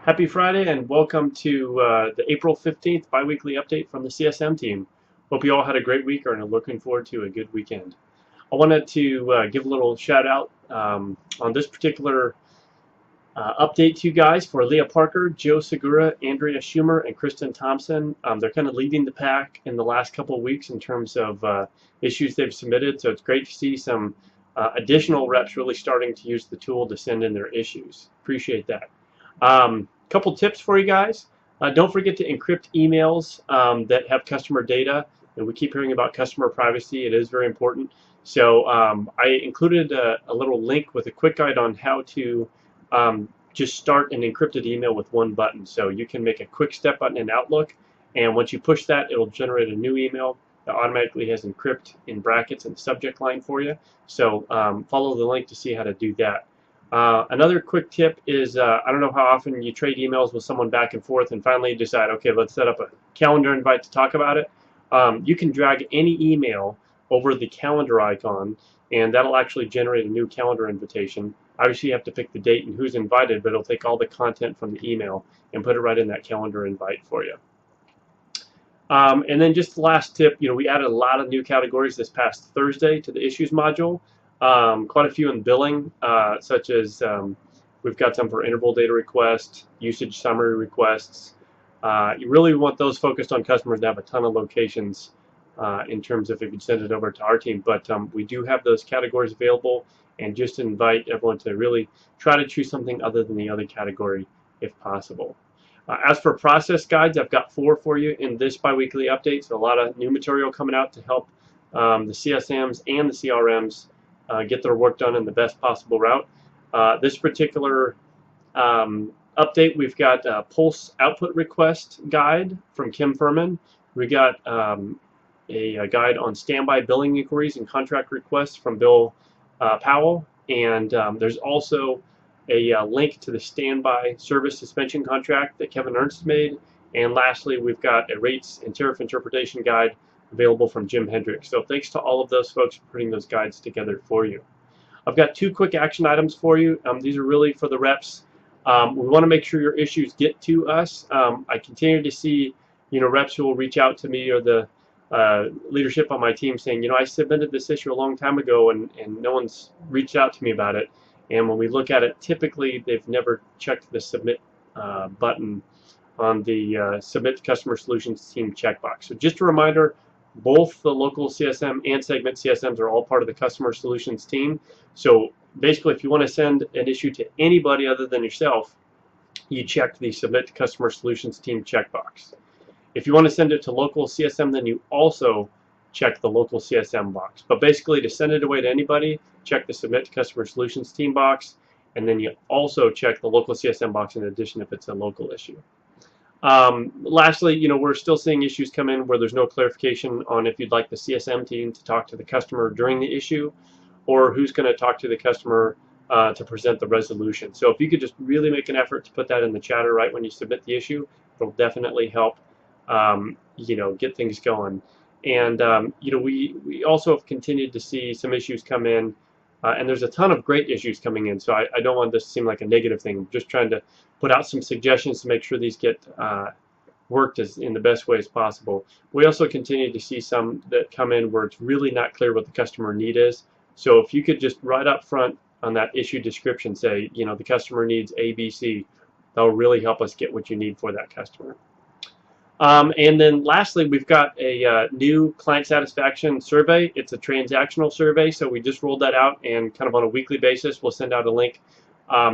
Happy Friday and welcome to the April 15th biweekly update from the CSM team. Hope you all had a great week and are looking forward to a good weekend. I wanted to give a little shout out on this particular update to you guys for Leah Parker, Joe Segura, Andrea Schumer, and Kristen Thompson. They're kind of leading the pack in the last couple of weeks in terms of issues they've submitted, so it's great to see some additional reps really starting to use the tool to send in their issues. Appreciate that. Couple tips for you guys. Don't forget to encrypt emails that have customer data. And we keep hearing about customer privacy. It is very important. So I included a little link with a quick guide on how to just start an encrypted email with one button. So you can make a quick step button in Outlook, and once you push that, it'll generate a new email that automatically has encrypt in brackets in the subject line for you. So follow the link to see how to do that. Another quick tip is, I don't know how often you trade emails with someone back and forth and finally decide, okay, let's set up a calendar invite to talk about it. You can drag any email over the calendar icon, and that'll actually generate a new calendar invitation. Obviously, you have to pick the date and who's invited, but it'll take all the content from the email and put it right in that calendar invite for you. And then just the last tip, we added a lot of new categories this past Thursday to the issues module. Quite a few in billing, such as we've got some for interval data requests, usage summary requests. You really want those focused on customers that have a ton of locations in terms of if you send it over to our team. But we do have those categories available, and just invite everyone to really try to choose something other than the other category if possible. As for process guides, I've got 4 for you in this biweekly update, so a lot of new material coming out to help the CSMs and the CRMs get their work done in the best possible route. This particular update, we've got a Pulse Output Request guide from Kim Furman. We got a guide on standby billing inquiries and contract requests from Bill Powell, and there's also a link to the standby service suspension contract that Kevin Ernst made. And lastly, we've got a rates and tariff interpretation guide available from Jim Hendricks. So thanks to all of those folks for putting those guides together for you. I've got 2 quick action items for you. These are really for the reps. We want to make sure your issues get to us. I continue to see reps who will reach out to me or the leadership on my team saying, I submitted this issue a long time ago and no one's reached out to me about it. And when we look at it, typically they've never checked the submit button on the Submit to Customer Solutions Team checkbox. So just a reminder, both the local CSM and segment CSMs are all part of the Customer Solutions team. So basically, if you want to send an issue to anybody other than yourself, you check the Submit to Customer Solutions Team checkbox. If you want to send it to local CSM, then you also check the local CSM box. But basically, to send it away to anybody, check the Submit to Customer Solutions team box, and then you also check the local CSM box in addition if it's a local issue. Lastly, we're still seeing issues come in where there's no clarification on if you'd like the CSM team to talk to the customer during the issue, or who's going to talk to the customer to present the resolution. So if you could just really make an effort to put that in the chatter right when you submit the issue, it'll definitely help get things going. And we also have continued to see some issues come in, and there's a ton of great issues coming in, so I don't want this to seem like a negative thing. I'm just trying to put out some suggestions to make sure these get worked in the best way as possible. We also continue to see some that come in where it's really not clear what the customer need is. So if you could just right up front on that issue description say, the customer needs A, B, C, that'll really help us get what you need for that customer. And then lastly, we've got a new client satisfaction survey. It's a transactional survey, so we just rolled that out, and kind of on a weekly basis, we'll send out a link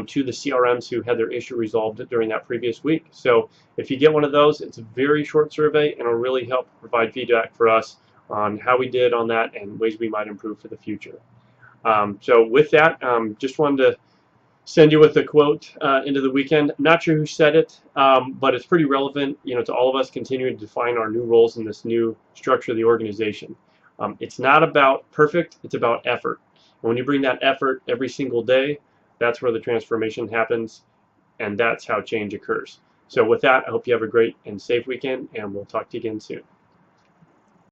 to the CRMs who had their issue resolved during that previous week. So if you get one of those, it's a very short survey, and it'll really help provide feedback for us on how we did on that and ways we might improve for the future. So with that, just wanted to send you with a quote into the weekend. I'm not sure who said it, but it's pretty relevant, to all of us continuing to define our new roles in this new structure of the organization. It's not about perfect, it's about effort. And when you bring that effort every single day, that's where the transformation happens, and that's how change occurs. So with that, I hope you have a great and safe weekend, and we'll talk to you again soon.